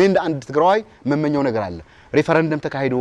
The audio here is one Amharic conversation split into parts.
እንደ አንድ ትግራዋይ መመኘው ነገር አለ ሪፈረንደም ተካሂዶ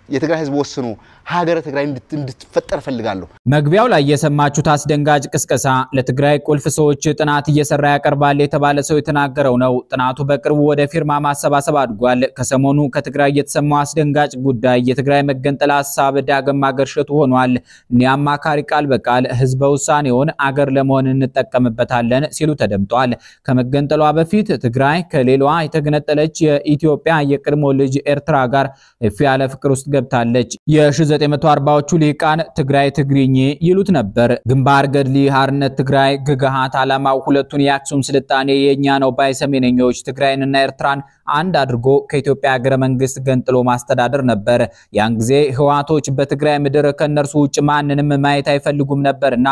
የትግራይ ህዝብ ወስኖ ሀገረ ትግራይ እንድትፈጠር ፈልጋለሁ መግቢያው ላይ የሰማችሁት አስደንጋጭ ቅስቀሳ ለትግራይ ቁልፍ ሰዎች ጥናት እየሰራ ያቀርባል የተባለ ሰው የተናገረው ነው ጥናቱ በቅርቡ ወደ ፊርማ ማሰባሰብ አድጓል ከሰሞኑ ከትግራይ የተሰማው አስደንጋጭ ጉዳይ የትግራይ መገንጠል ሐሳብ ዳግም ማገርሸቱ ሆኗል ኒያማካሪ ቃል በቃል ህዝበ ውሳኔውን አገር ለመሆን እንጠቀምበታለን ሲሉ ተደምጧል ከመገንጠሏ በፊት ትግራይ ከሌላዋ የተገነጠለች የኢትዮጵያ የቅድሞ ልጅ ኤርትራ ጋር ያለ ፍቅር ውስጥ ገብታለች የ1940ዎቹ ሊቃን ትግራይ ትግሪኝ ይሉት ነበር ግንባር ገድሊ ሃርነት ትግራይ ግጋሃት አላማው ሁለቱን ያክሱም ስልጣኔ የኛ ነው ባይ ሰሜነኞች ትግራይንና ኤርትራን አንድ አድርጎ ከኢትዮጵያ ሀገረ መንግስት ገንጥሎ ማስተዳደር ነበር ያን ጊዜ ህዋቶች በትግራይ ምድር ከነርሱ ውጭ ማንንም ማየት አይፈልጉም ነበርና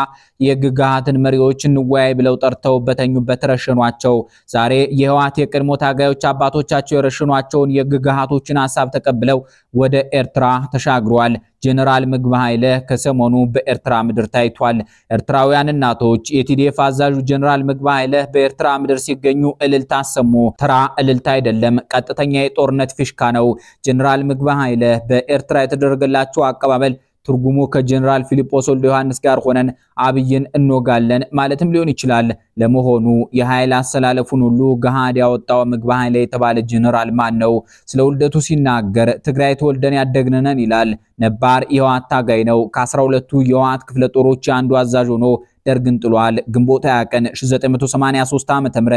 የግጋሃትን መሪዎች እንወያይ ብለው ጠርተው በተኙበት ረሽኗቸው ዛሬ የህዋት የቀድሞ ታጋዮች አባቶቻቸው የረሽኗቸውን የግጋሃቶችን ሐሳብ ተቀብለው ወደ ኤርትራ ተሻግሯል ጀነራል ምግባ ኃይለ ከሰሞኑ በኤርትራ ምድር ታይቷል ኤርትራውያን እናቶች የቲዲኤፍ አዛዡ ጀነራል ምግባ ኃይለ በኤርትራ ምድር ሲገኙ እልልታ ሰሙ ተራ እልልታ አይደለም ቀጥተኛ የጦርነት ፊሽካ ነው ጀነራል ምግባ ኃይለ በኤርትራ የተደረገላቸው አቀባበል ትርጉሙ ከጀነራል ፊሊጶስ ወልደ ዮሐንስ ጋር ሆነን አብይን እንወጋለን ማለትም ሊሆን ይችላል ለመሆኑ የኃይል አሰላለፉን ሁሉ ገሃድ ያወጣው ምግባ ኃይለ የተባለ ጀነራል ማን ነው ስለ ውልደቱ ሲናገር ትግራይ ተወልደን ያደግነን ይላል ነባር የህወሓት ታጋይ ነው ከ12ቱ የህወሓት ክፍለ ጦሮች አንዱ አዛዥ ሆኖ ደርግን ጥሏል ግንቦት 20 ቀን 1983 ዓ.ም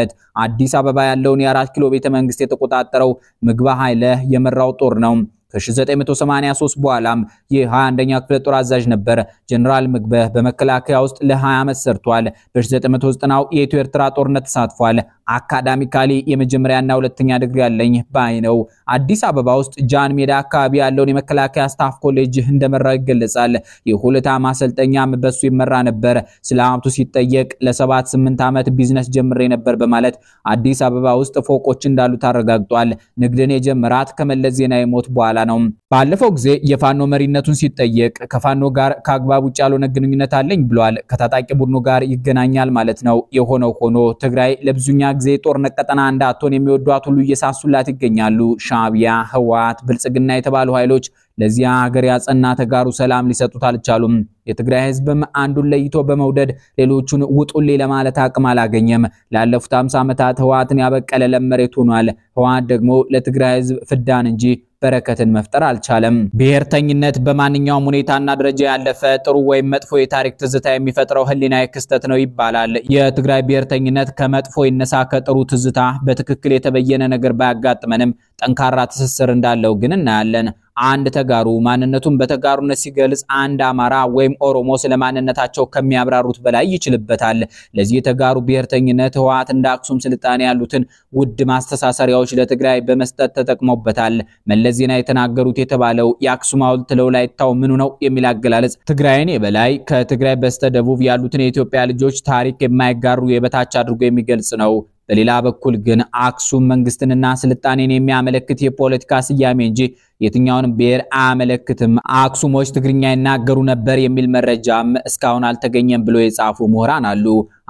አዲስ አበባ ያለውን የ4 ኪሎ ቤተ መንግስት የተቆጣጠረው ምግባ ኃይለ የመራው ጦር ነው ከ1983 በኋላም የ21ኛ ክፍለ ጦር አዛዥ ነበር ጀነራል ምግበ በመከላከያ ውስጥ ለ20 ዓመት ሰርቷል በ1990ው የኢትዮ ኤርትራ ጦርነት ተሳትፏል አካዳሚካሊ የመጀመሪያና ሁለተኛ ዲግሪ ያለኝ ባይ ነው አዲስ አበባ ውስጥ ጃን ሜዳ አካባቢ ያለውን የመከላከያ ስታፍ ኮሌጅ እንደመራው ይገለጻል የሁለታ ማሰልጠኛም በሱ ይመራ ነበር ስለ ሀብቱ ሲጠየቅ ለ7-8 ዓመት ቢዝነስ ጀምሬ ነበር በማለት አዲስ አበባ ውስጥ ፎቆች እንዳሉ ታረጋግጧል ንግድን የጀመራት ከመለስ ዜናዊ ሞት በኋላ ነው ባለፈው ጊዜ የፋኖ መሪነቱን ሲጠየቅ ከፋኖ ጋር ከአግባብ ውጭ ያልሆነ ግንኙነት አለኝ ብሏል ከታጣቂ ቡድኑ ጋር ይገናኛል ማለት ነው የሆነው ሆኖ ትግራይ ለብዙኛ ጊዜ ጦርነት ቀጠና እንዳትሆን የሚወዷት ሁሉ እየሳሱላት ይገኛሉ ሻዕቢያ ህወሓት ብልጽግና የተባሉ ኃይሎች ለዚያ ሀገር ያጸና ተጋሩ ሰላም ሊሰጡት አልቻሉም የትግራይ ህዝብም አንዱን ለይቶ በመውደድ ሌሎቹን ውጡልኝ ለማለት አቅም አላገኘም ላለፉት 50 ዓመታት ህወሓትን ያበቀለ ለመሬት ሆኗል ህወሓት ደግሞ ለትግራይ ህዝብ ፍዳን እንጂ በረከትን መፍጠር አልቻለም ብሔርተኝነት በማንኛውም ሁኔታና ደረጃ ያለፈ ጥሩ ወይም መጥፎ የታሪክ ትዝታ የሚፈጥረው ህሊናዊ ክስተት ነው ይባላል የትግራይ ብሔርተኝነት ከመጥፎ ይነሳ ከጥሩ ትዝታ በትክክል የተበየነ ነገር ባያጋጥመንም ጠንካራ ትስስር እንዳለው ግን እናያለን አንድ ተጋሩ ማንነቱን በተጋሩነት ሲገልጽ አንድ አማራ ወይም ኦሮሞ ስለማንነታቸው ከሚያብራሩት በላይ ይችልበታል ለዚህ ተጋሩ ብሔርተኝነት ህወሓት እንደ አክሱም ስልጣኔ ያሉትን ውድ ማስተሳሰሪያዎች ለትግራይ በመስጠት ተጠቅሞበታል መለስ ዜናዊ የተናገሩት የተባለው የአክሱም ሐውልት ለወላይታው ምኑ ነው የሚል አገላለጽ ትግራይን የበላይ ከትግራይ በስተደቡብ ያሉትን የኢትዮጵያ ልጆች ታሪክ የማይጋሩ የበታች አድርጎ የሚገልጽ ነው በሌላ በኩል ግን አክሱም መንግስትንና ስልጣኔን የሚያመለክት የፖለቲካ ስያሜ እንጂ የትኛውን ብሔር አመለክትም አክሱሞች ትግርኛ ይናገሩ ነበር የሚል መረጃም እስካሁን አልተገኘም ብሎ የጻፉ ምሁራን አሉ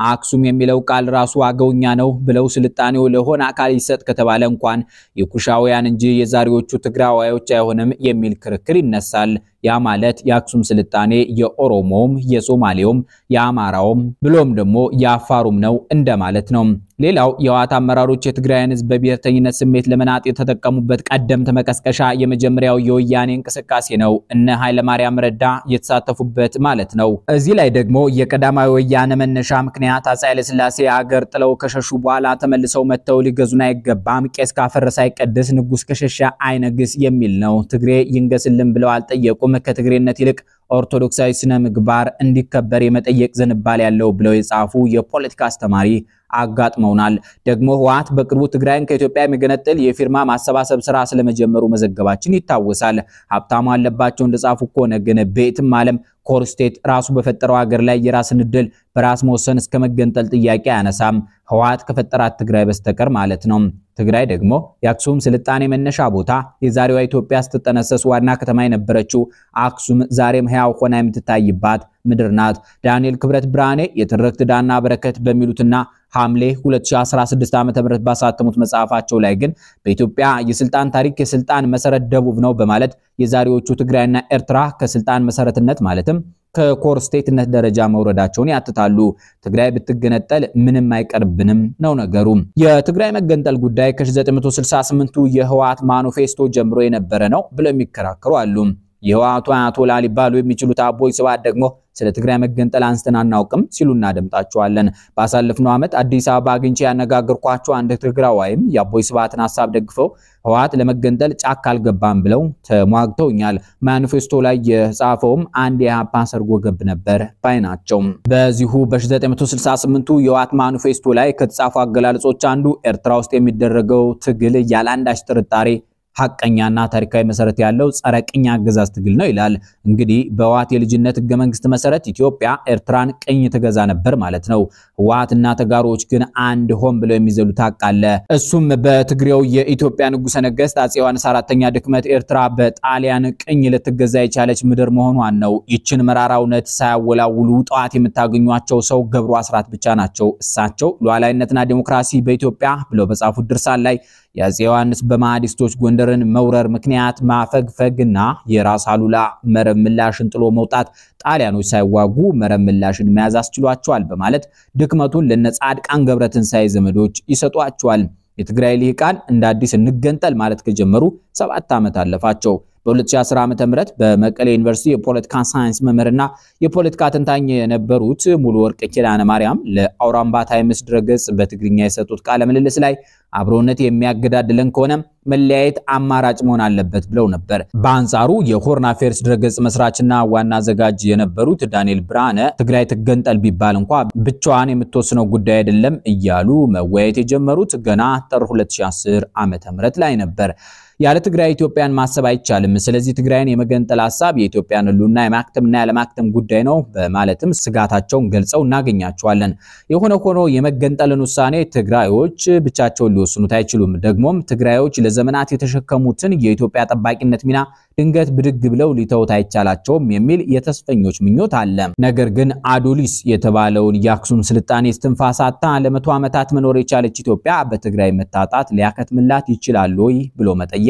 አክሱም የሚለው ቃል ራሱ አገውኛ ነው ብለው ስልጣኔው ለሆነ አካል ይሰጥ ከተባለ እንኳን የኩሻውያን እንጂ የዛሬዎቹ ትግራዋዮች አይሆንም የሚል ክርክር ይነሳል ያ ማለት የአክሱም ስልጣኔ የኦሮሞም የሶማሌውም የአማራውም ብሎም ደግሞ የአፋሩም ነው እንደማለት ነው ሌላው የህወሓት አመራሮች የትግራይን ህዝብ በብሔርተኝነት ስሜት ለመናጥ የተጠቀሙበት ቀደምት መቀስቀሻ የመጀመሪያው የወያኔ እንቅስቃሴ ነው እነ ኃይለ ማርያም ረዳ የተሳተፉበት ማለት ነው እዚህ ላይ ደግሞ የቀዳማዊ ወያኔ መነሻ ምክንያት አፄ ኃይለ ሥላሴ ሀገር ጥለው ከሸሹ በኋላ ተመልሰው መተው ሊገዙና አይገባም ቄስ ካፈረሰ አይቀድስ ንጉስ ከሸሻ አይነግስ የሚል ነው ትግሬ ይንገስልን ብለው አልጠየቁም ከትግሬነት ይልቅ ኦርቶዶክሳዊ ስነ ምግባር እንዲከበር የመጠየቅ ዝንባል ያለው ብለው የጻፉ የፖለቲካ አስተማሪ አጋጥመውናል ደግሞ ህወሓት በቅርቡ ትግራይን ከኢትዮጵያ የሚገነጥል የፊርማ ማሰባሰብ ስራ ስለመጀመሩ መዘገባችን ይታወሳል ሀብታሙ አለባቸው እንደጻፉ ከሆነ ግን በየትም ዓለም ኮር ስቴት ራሱ በፈጠረው ሀገር ላይ የራስን እድል በራስ መወሰን እስከ መገንጠል ጥያቄ ያነሳም ህወሓት ከፈጠራት ትግራይ በስተቀር ማለት ነው። ትግራይ ደግሞ የአክሱም ስልጣኔ መነሻ ቦታ የዛሬዋ ኢትዮጵያ ስትጠነሰስ ዋና ከተማ የነበረችው አክሱም ዛሬም ህያው ሆና የምትታይባት ምድር ናት። ዳንኤል ክብረት ብርሃኔ የትርክት ዳና በረከት በሚሉትና ሐምሌ 2016 ዓ.ም ባሳተሙት መጽሐፋቸው ላይ ግን በኢትዮጵያ የስልጣን ታሪክ የስልጣን መሰረት ደቡብ ነው በማለት የዛሬዎቹ ትግራይና ኤርትራ ከስልጣን መሰረትነት ማለትም ከኮር ስቴትነት ደረጃ መውረዳቸውን ያትታሉ። ትግራይ ብትገነጠል ምንም አይቀርብንም ነው ነገሩ። የትግራይ መገንጠል ጉዳይ ከ1968ቱ የህወሓት ማኒፌስቶ ጀምሮ የነበረ ነው ብለው የሚከራከሩ አሉ። የህወሓቱ አያቶላ ሊባሉ የሚችሉት አቦይ ስብሃት ደግሞ ስለ ትግራይ መገንጠል አንስተን አናውቅም ሲሉ እናደምጣቸዋለን። ባሳለፍነው ዓመት አዲስ አበባ አግኝቼ ያነጋገርኳቸው አንድ ትግራዋይም የአቦይ ስብሃትን ሐሳብ ደግፈው ህወሓት ለመገንጠል ጫካ አልገባም ብለው ተሟግተውኛል። ማኒፌስቶ ላይ የጻፈውም አንድ የኢህአፓ ሰርጎ ገብ ነበር ባይ ናቸው። በዚሁ በ1968ቱ የህወሓት ማኒፌስቶ ላይ ከተጻፉ አገላለጾች አንዱ ኤርትራ ውስጥ የሚደረገው ትግል ያለ አንዳች ጥርጣሬ ሐቀኛና ታሪካዊ መሰረት ያለው ጸረ ቅኝ አገዛዝ ትግል ነው ይላል። እንግዲህ በህወሓት የልጅነት ህገ መንግስት መሰረት ኢትዮጵያ ኤርትራን ቅኝ ተገዛ ነበር ማለት ነው። ህወሓትና ተጋሮች ግን አንድ ሆም ብለው የሚዘሉት አቃለ እሱም በትግሬው የኢትዮጵያ ንጉሠ ነገሥት አፄ ዮሐንስ አራተኛ ድክመት ኤርትራ በጣሊያን ቅኝ ልትገዛ የቻለች ምድር መሆኗን ነው። ይችን መራራ እውነት ሳያወላውሉ ጧት የምታገኟቸው ሰው ገብሩ አስራት ብቻ ናቸው። እሳቸው ሉዓላዊነትና ዲሞክራሲ በኢትዮጵያ ብለው በጻፉት ድርሳን ላይ የአፄ ዮሐንስ በማህዲስቶች ጎንደርን መውረር ምክንያት ማፈግፈግና የራስ አሉላ መረብ ምላሽን ጥሎ መውጣት ጣሊያኖች ሳይዋጉ መረብ ምላሽን መያዝ አስችሏቸዋል በማለት ድክመቱን ለነጻድቃን ገብረትንሳኤ ዘመዶች ይሰጧቸዋል። የትግራይ ልሂቃን እንደ አዲስ እንገንጠል ማለት ከጀመሩ 7 ዓመት አለፋቸው። በ2010 ዓ.ም በመቀሌ ዩኒቨርሲቲ የፖለቲካ ሳይንስ መምህርና የፖለቲካ ተንታኝ የነበሩት ሙሉ ወርቅ ኪዳነ ማርያም ለአውራምባ ታይምስ ድረገጽ በትግርኛ የሰጡት ቃለ ምልልስ ላይ አብሮነት የሚያገዳድለን ከሆነ መለያየት አማራጭ መሆን አለበት ብለው ነበር። በአንጻሩ የሆርን አፌርስ ድረገጽ መስራችና ዋና አዘጋጅ የነበሩት ዳንኤል ብርሃኔ ትግራይ ትገንጠል ቢባል እንኳን ብቻዋን የምትወስነው ጉዳይ አይደለም እያሉ መወያየት የጀመሩት ገና ጥር 2010 ዓ.ም ላይ ነበር። ያለ ትግራይ ኢትዮጵያን ማሰብ አይቻልም። ስለዚህ ትግራይን የመገንጠል ሐሳብ የኢትዮጵያን ሁሉና የማክተምና ያለማክተም ጉዳይ ነው በማለትም ስጋታቸውን ገልጸው እናገኛቸዋለን። የሆነ ሆኖ የመገንጠልን ውሳኔ ትግራዮች ብቻቸውን ሊወስኑት አይችሉም። ደግሞም ትግራዮች ለዘመናት የተሸከሙትን የኢትዮጵያ ጠባቂነት ሚና ድንገት ብድግ ብለው ሊተውት አይቻላቸውም የሚል የተስፈኞች ምኞት አለ። ነገር ግን አዶሊስ የተባለውን የአክሱም ስልጣኔ እስትንፋሳታ ለመቶ ዓመታት መኖር የቻለች ኢትዮጵያ በትግራይ መታጣት ሊያከትምላት ይችላል ወይ ብሎ መጠየቅ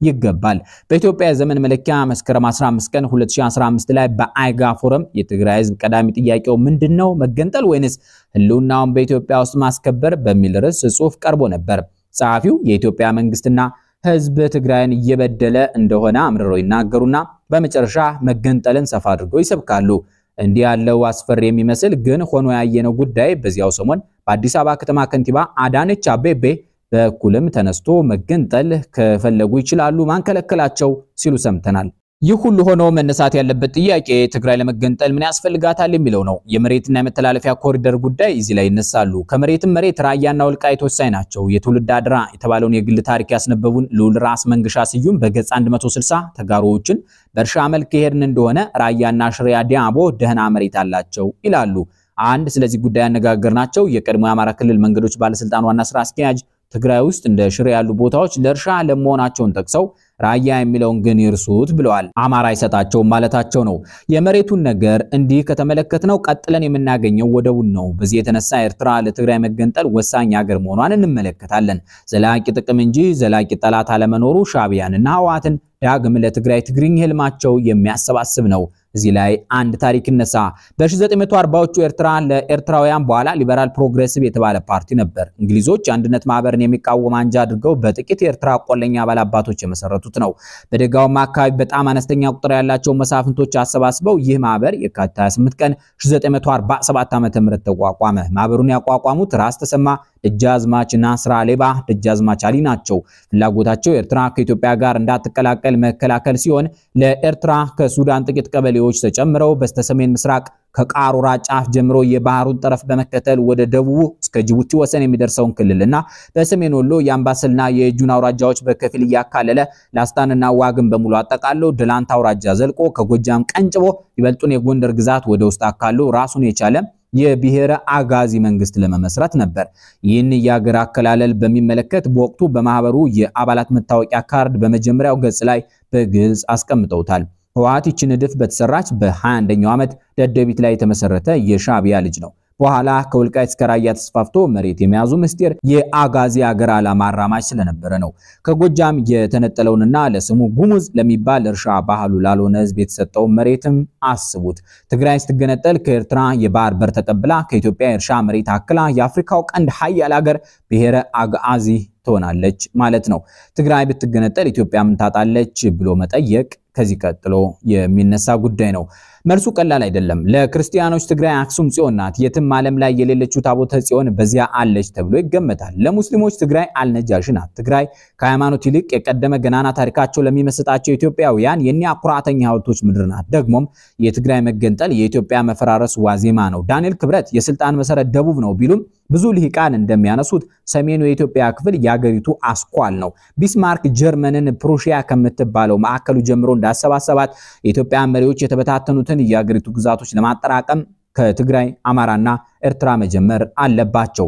ይገባል። በኢትዮጵያ ዘመን መለኪያ መስከረም 15 ቀን 2015 ላይ በአይጋ ፎረም የትግራይ ህዝብ ቀዳሚ ጥያቄው ምንድነው መገንጠል ወይንስ ህልውናውን በኢትዮጵያ ውስጥ ማስከበር በሚል ርዕስ ጽሑፍ ቀርቦ ነበር። ጸሐፊው የኢትዮጵያ መንግስትና ህዝብ ትግራይን እየበደለ እንደሆነ አምርረው ይናገሩና በመጨረሻ መገንጠልን ሰፋ አድርገው ይሰብካሉ። እንዲህ ያለው አስፈሪ የሚመስል ግን ሆኖ ያየነው ጉዳይ በዚያው ሰሞን በአዲስ አበባ ከተማ ከንቲባ አዳነች አቤቤ በኩልም ተነስቶ መገንጠል ከፈለጉ ይችላሉ ማን ከለከላቸው ሲሉ ሰምተናል። ይህ ሁሉ ሆኖ መነሳት ያለበት ጥያቄ ትግራይ ለመገንጠል ምን ያስፈልጋታል የሚለው ነው። የመሬትና የመተላለፊያ ኮሪደር ጉዳይ እዚህ ላይ ይነሳሉ። ከመሬትም መሬት ራያና ወልቃይት ወሳኝ ናቸው። የትውልድ አድራ የተባለውን የግል ታሪክ ያስነበቡን ልዑል ራስ መንገሻ ስዩም በገጽ 160 ተጋሮዎችን በእርሻ መልክ ይሄድን እንደሆነ ራያና ሽሪያ ዲያቦ ደህና መሬት አላቸው ይላሉ። አንድ ስለዚህ ጉዳይ ያነጋገርናቸው የቀድሞ የአማራ ክልል መንገዶች ባለስልጣን ዋና ስራ አስኪያጅ ትግራይ ውስጥ እንደ ሽሬ ያሉ ቦታዎች ለእርሻ ለመሆናቸውን ጠቅሰው ራያ የሚለውን ግን ይርሱት ብለዋል። አማራ አይሰጣቸው ማለታቸው ነው። የመሬቱን ነገር እንዲህ ከተመለከትነው ቀጥለን የምናገኘው ወደቡን ነው። በዚህ የተነሳ ኤርትራ ለትግራይ መገንጠል ወሳኝ ሀገር መሆኗን እንመለከታለን። ዘላቂ ጥቅም እንጂ ዘላቂ ጠላት አለመኖሩ ሻዕቢያንና ህወሓትን ዳግም ለትግራይ ትግርኝ ህልማቸው የሚያሰባስብ ነው። እዚህ ላይ አንድ ታሪክ ይነሳ። በ1940ዎቹ ኤርትራ ለኤርትራውያን በኋላ ሊበራል ፕሮግሬሲቭ የተባለ ፓርቲ ነበር። እንግሊዞች አንድነት ማህበርን የሚቃወም አንጃ አድርገው በጥቂት የኤርትራ ቆለኛ ባላባቶች የመሰረቱት ነው። በደጋውማ አካባቢ በጣም አነስተኛ ቁጥር ያላቸው መሳፍንቶች አሰባስበው ይህ ማህበር የካቲት 28 ቀን 1947 ዓ.ም ተቋቋመ። ማህበሩን ያቋቋሙት ራስ ተሰማ ደጃዝማች ናስር አሌባ ደጃዝማች አሊ ናቸው። ፍላጎታቸው ኤርትራ ከኢትዮጵያ ጋር እንዳትቀላቀል መከላከል ሲሆን ለኤርትራ ከሱዳን ጥቂት ቀበሌዎች ተጨምረው በስተሰሜን ምስራቅ ከቃሩራ ጫፍ ጀምሮ የባህሩን ጠረፍ በመከተል ወደ ደቡብ እስከ ጅቡቲ ወሰን የሚደርሰውን ክልልና በሰሜን ወሎ የአምባሰልና የጁን አውራጃዎች በከፊል ያካለለ ላስታንና ዋግን በሙሉ አጠቃለው ደላንታ አውራጃ ዘልቆ ከጎጃም ቀንጭቦ ይበልጡን የጎንደር ግዛት ወደ ውስጥ አካሎ ራሱን የቻለ የብሔረ አጋዚ መንግስት ለመመስረት ነበር። ይህን የአገር አከላለል በሚመለከት በወቅቱ በማህበሩ የአባላት መታወቂያ ካርድ በመጀመሪያው ገጽ ላይ በግልጽ አስቀምጠውታል። ህወሓት ይህችን ንድፍ በተሰራች በ21ኛው ዓመት ደደቢት ላይ የተመሰረተ የሻዕቢያ ልጅ ነው። በኋላ ከወልቃይት እስከ ራያ ተስፋፍቶ መሬት የሚያዙ ምስጢር የአጋዚ አገር ዓላማ አራማጅ ስለነበረ ነው። ከጎጃም የተነጠለውንና ለስሙ ጉሙዝ ለሚባል እርሻ ባህሉ ላልሆነ ህዝብ የተሰጠው መሬትም አስቡት። ትግራይ ስትገነጠል ከኤርትራ የባህር በር ተቀብላ ከኢትዮጵያ እርሻ መሬት አክላ የአፍሪካው ቀንድ ኃያል ሀገር ብሔረ አጋዚ ትሆናለች ማለት ነው። ትግራይ ብትገነጠል ኢትዮጵያ ምን ታጣለች ብሎ መጠየቅ ከዚህ ቀጥሎ የሚነሳ ጉዳይ ነው። መልሱ ቀላል አይደለም። ለክርስቲያኖች ትግራይ አክሱም ጽዮን ናት። የትም ዓለም ላይ የሌለችው ታቦተ ጽዮን በዚያ አለች ተብሎ ይገመታል። ለሙስሊሞች ትግራይ አልነጃሽ ናት። ትግራይ ከሃይማኖት ይልቅ የቀደመ ገናና ታሪካቸው ለሚመስጣቸው ኢትዮጵያውያን የኒያ ኩራተኛ ሐውልቶች ምድር ናት። ደግሞም የትግራይ መገንጠል የኢትዮጵያ መፈራረስ ዋዜማ ነው። ዳንኤል ክብረት የስልጣን መሰረት ደቡብ ነው ቢሉም ብዙ ልሂቃን እንደሚያነሱት ሰሜኑ የኢትዮጵያ ክፍል ያገሪቱ አስኳል ነው። ቢስማርክ ጀርመንን ፕሩሺያ ከምትባለው ማዕከሉ ጀምሮ እንዳሰባሰባት የኢትዮጵያ መሪዎች የተበታተኑትን ያገሪቱ ግዛቶች ለማጠራቀም ከትግራይ አማራና ኤርትራ መጀመር አለባቸው።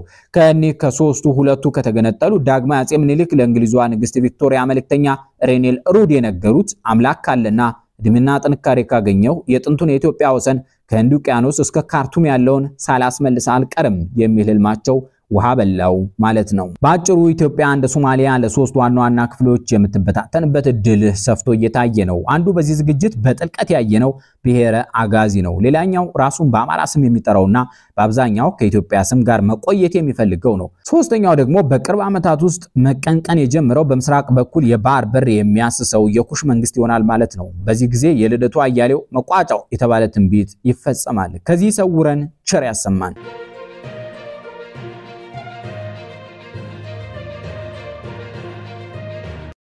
ከሶስቱ ሁለቱ ከተገነጠሉ ዳግማዊ አጼ ምኒልክ ለእንግሊዟ ንግስት ቪክቶሪያ መልእክተኛ ሬኔል ሩድ የነገሩት አምላክ ካለና እድሜና ጥንካሬ ካገኘው የጥንቱን የኢትዮጵያ ወሰን ከህንድ ውቅያኖስ እስከ ካርቱም ያለውን ሳላስመልስ አልቀርም የሚል ህልማቸው ውሃ በላው ማለት ነው። በአጭሩ ኢትዮጵያ እንደ ሶማሊያ ለሶስት ዋና ክፍሎች የምትበታተንበት እድል ሰፍቶ እየታየ ነው። አንዱ በዚህ ዝግጅት በጥልቀት ያየነው ብሔረ አጋዚ ነው። ሌላኛው ራሱን በአማራ ስም የሚጠራውና በአብዛኛው ከኢትዮጵያ ስም ጋር መቆየት የሚፈልገው ነው። ሶስተኛው ደግሞ በቅርብ ዓመታት ውስጥ መቀንቀን የጀመረው በምስራቅ በኩል የባህር በር የሚያስሰው የኩሽ መንግስት ይሆናል ማለት ነው። በዚህ ጊዜ የልደቱ አያሌው መቋጫው የተባለ ትንቢት ይፈጸማል። ከዚህ ሰውረን ቸር ያሰማን።